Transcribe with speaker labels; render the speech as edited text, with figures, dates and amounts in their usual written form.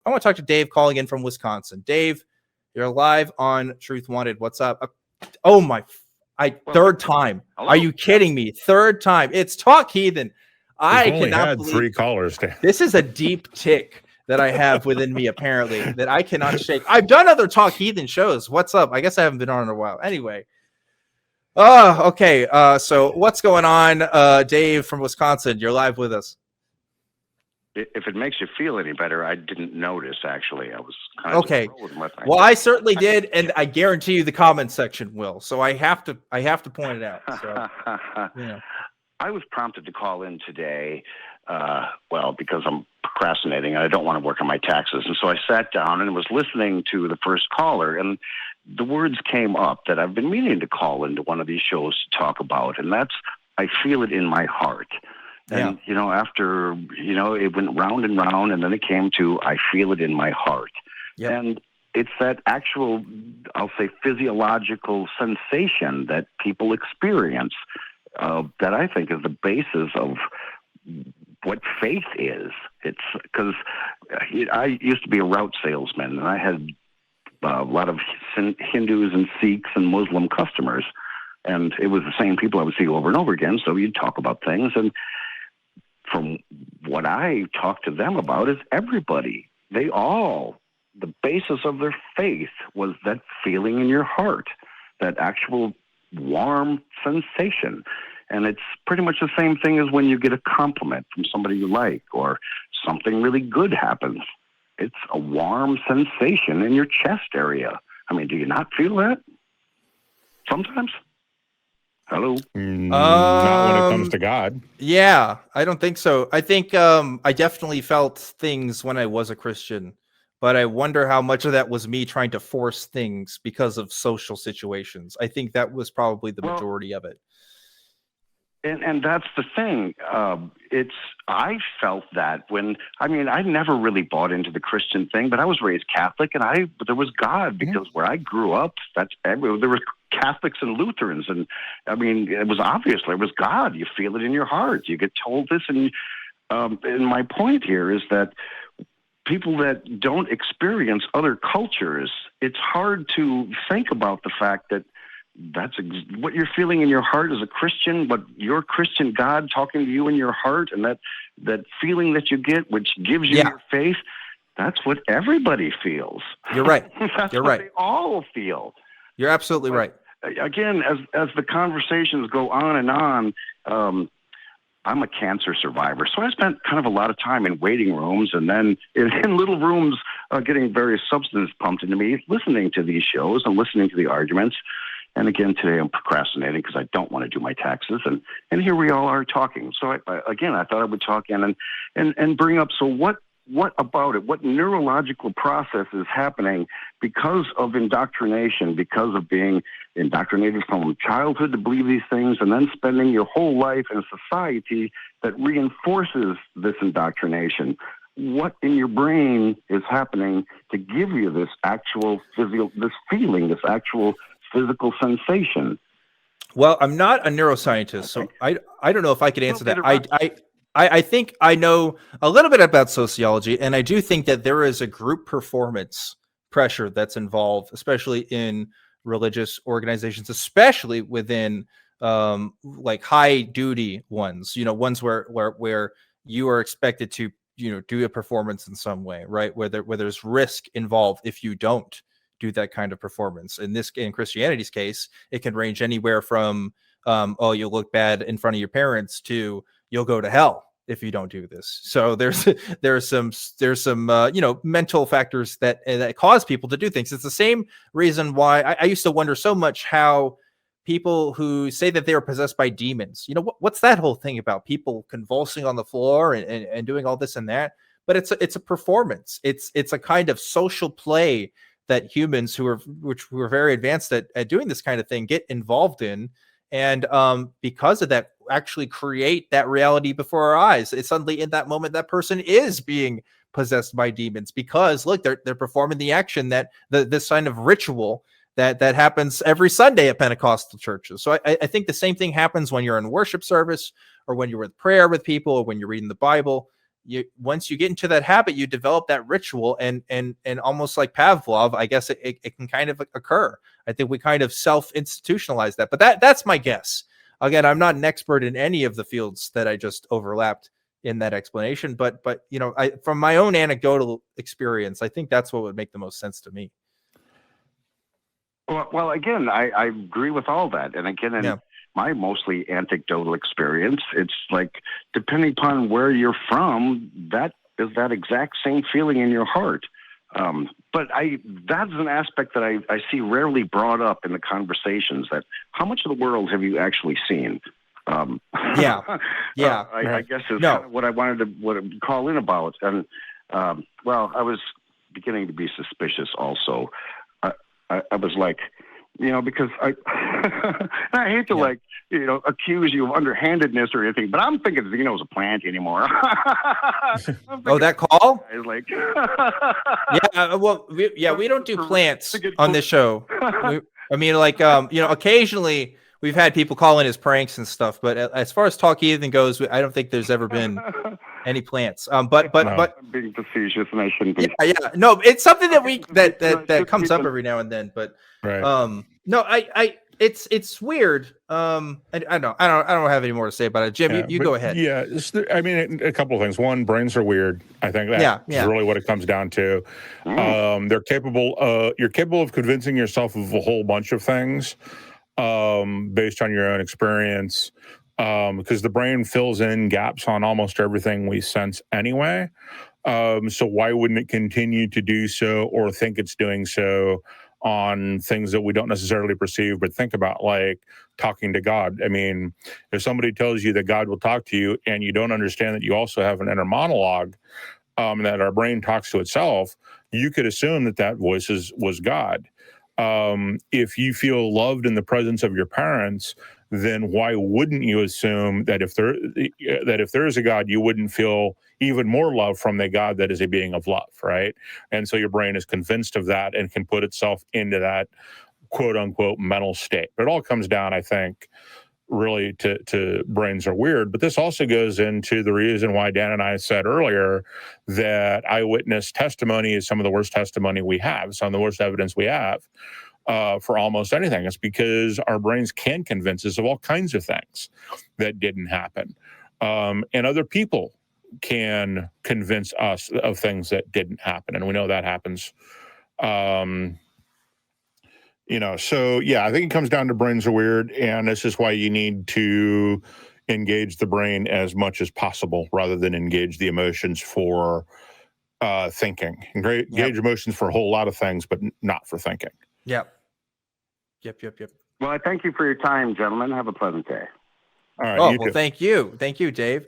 Speaker 1: I want to talk to Dave calling in from Wisconsin. Dave, you're live on Truth Wanted. What's up? Oh my, third time.
Speaker 2: Hello?
Speaker 1: Are you kidding me? Third time. It's Talk Heathen. I
Speaker 3: only
Speaker 1: cannot
Speaker 3: had
Speaker 1: believe
Speaker 3: 3 callers.
Speaker 1: this is a deep tick that I have within me, apparently, that I cannot shake. I've done other Talk Heathen shows. What's up? I guess I haven't been on in a while. Anyway. Oh, okay. So what's going on? Dave from Wisconsin, you're live with us.
Speaker 2: If it makes you feel any better, I didn't notice, actually. I was kind
Speaker 1: of okay. Well, I certainly did, and I guarantee you the comment section will. So I have to point it out. So,
Speaker 2: I was prompted to call in today, because I'm procrastinating and I don't want to work on my taxes. And so I sat down and was listening to the first caller, and the words came up that I've been meaning to call into one of these shows to talk about, and that's, I feel it in my heart. And, after, it went round and round, and then it came to, I feel it in my heart.
Speaker 1: Yep.
Speaker 2: And it's that actual, I'll say, physiological sensation that people experience that I think is the basis of what faith is. It's because I used to be a route salesman, and I had a lot of Hindus and Sikhs and Muslim customers, and it was the same people I would see over and over again, so you'd talk about things, and from what I talked to them about is everybody, the basis of their faith was that feeling in your heart, that actual warm sensation. And it's pretty much the same thing as when you get a compliment from somebody you like or something really good happens. It's a warm sensation in your chest area. I mean, do you not feel that sometimes? Hello?
Speaker 3: Not when it comes to God.
Speaker 1: Yeah, I don't think so. I think I definitely felt things when I was a Christian, but I wonder how much of that was me trying to force things because of social situations. I think that was probably the majority of it.
Speaker 2: And that's the thing. I felt that I never really bought into the Christian thing, but I was raised Catholic, and there was God because where I grew up, there were Catholics and Lutherans, and it was obvious there was God. You feel it in your heart. You get told this, and my point here is that people that don't experience other cultures, it's hard to think about the fact that that's what you're feeling in your heart as a Christian, but your Christian God talking to you in your heart, and that feeling that you get, which gives you your faith, that's what everybody feels.
Speaker 1: You're right.
Speaker 2: That's
Speaker 1: You're
Speaker 2: what
Speaker 1: right.
Speaker 2: They all feel.
Speaker 1: You're absolutely right.
Speaker 2: Again, as the conversations go on and on, I'm a cancer survivor, so I spent kind of a lot of time in waiting rooms and then in little rooms getting various substances pumped into me, listening to these shows and listening to the arguments. And again, today I'm procrastinating because I don't want to do my taxes. And here we all are talking. So I thought I would talk in and bring up, so what about it? What neurological process is happening because of indoctrination, because of being indoctrinated from childhood to believe these things and then spending your whole life in a society that reinforces this indoctrination? What in your brain is happening to give you this actual this feeling, this actual physical sensation?
Speaker 1: Well, I'm not a neuroscientist, so I don't know if I could answer that. I think I know a little bit about sociology, and I do think that there is a group performance pressure that's involved, especially in religious organizations, especially within like high duty ones, ones where you are expected to, do a performance in some way, right? Where there's risk involved if you don't do that kind of performance. In Christianity's case, it can range anywhere from you'll look bad in front of your parents to you'll go to hell if you don't do this. So there's some mental factors that cause people to do things. It's the same reason why I used to wonder so much how people who say that they are possessed by demons, what's that whole thing about people convulsing on the floor and doing all this and that? But it's a performance. It's a kind of social play that humans who are very advanced at doing this kind of thing get involved in. And because of that, actually create that reality before our eyes. It's suddenly in that moment that person is being possessed by demons because look, they're performing the action that this kind of ritual that happens every Sunday at Pentecostal churches. So I think the same thing happens when you're in worship service or when you're with prayer with people or when you're reading the Bible. once you get into that habit, you develop that ritual, and almost like Pavlov, I guess it can kind of occur. I think we kind of self-institutionalize that, but that's my guess. Again, I'm not an expert in any of the fields that I just overlapped in that explanation, but from my own anecdotal experience, I think that's what would make the most sense to me.
Speaker 2: Well, again, I agree with all that, and again, in my mostly anecdotal experience, it's like depending upon where you're from, that is that exact same feeling in your heart. But that's an aspect that I see rarely brought up in the conversations. That how much of the world have you actually seen? I guess is kind of what I wanted to call in about. And well, I was beginning to be suspicious also. I was like, because I hate to accuse you of underhandedness or anything, but I'm thinking Xeno's a plant anymore.
Speaker 1: That call?
Speaker 2: I was like,
Speaker 1: we don't do plants on this show. Occasionally we've had people call in as pranks and stuff, but as far as Talk Heathen goes, I don't think there's ever been any plants. But
Speaker 2: I'm being facetious and I shouldn't be.
Speaker 1: No, it's something that comes up every now and then. But it's weird. I don't have any more to say about it. Jim, you go ahead.
Speaker 3: Yeah, a couple of things. One, brains are weird. I think that is really what it comes down to. They're capable. You're capable of convincing yourself of a whole bunch of things based on your own experience. Because the brain fills in gaps on almost everything we sense anyway. So why wouldn't it continue to do so or think it's doing so on things that we don't necessarily perceive but think about, like talking to God? I mean, if somebody tells you that God will talk to you and you don't understand that you also have an inner monologue, that our brain talks to itself, you could assume that voice was God. If you feel loved in the presence of your parents, then why wouldn't you assume that if there is a God, you wouldn't feel even more love from the God that is a being of love, right? And so your brain is convinced of that and can put itself into that quote unquote mental state. But it all comes down, I think, really to brains are weird. But this also goes into the reason why Dan and I said earlier that eyewitness testimony is some of the worst testimony we have, some of the worst evidence we have. For almost anything. It's because our brains can convince us of all kinds of things that didn't happen. And other people can convince us of things that didn't happen. And we know that happens. I think it comes down to brains are weird. And this is why you need to engage the brain as much as possible rather than engage the emotions for thinking. Engage emotions for a whole lot of things, but not for thinking.
Speaker 1: Yep.
Speaker 2: Well, I thank you for your time, gentlemen. Have a pleasant day.
Speaker 3: All right.
Speaker 1: Thank you. Thank you, Dave.